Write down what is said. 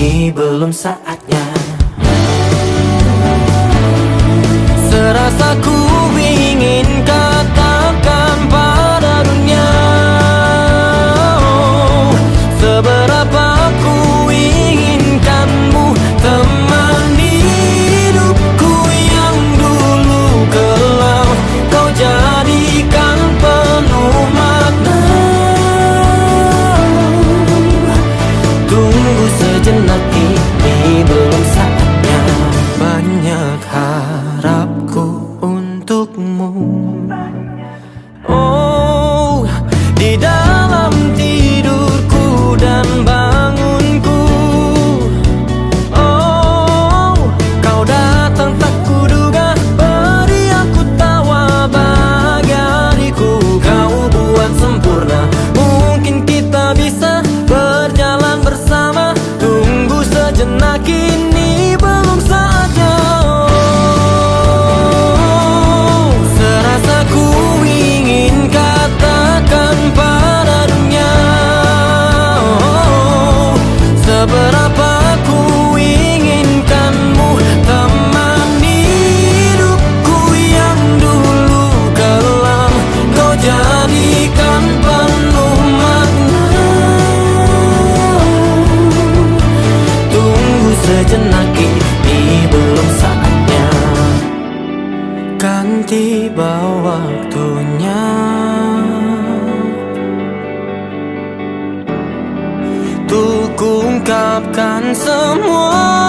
ini belum saatnya. Serasa ku ingin katakan pada dunia, seberapa ku inginkanmu teman hidupku yang dulu kelam kau jadikan penuh makna. Tunggu sejenak, ini belum saatnya. Banyak harapku untukmu. Oh, di dalam tidurku dan bangunku. Oh, kau datang tak kuduga, beri aku tawa bahagia hariku. Kau buat sempurna, mungkin kita bisa berjalan bersama. Tunggu sejenak, ini belum saatnya. Serasa ku ingin katakan pada dunia, seberapa ku inginkanmu teman hidupku yang dulu kelam kau jadikan penuh makna. Tunggu sejenak, ini belum saatnya. Kan tiba waktunya untuk ungkapkan semua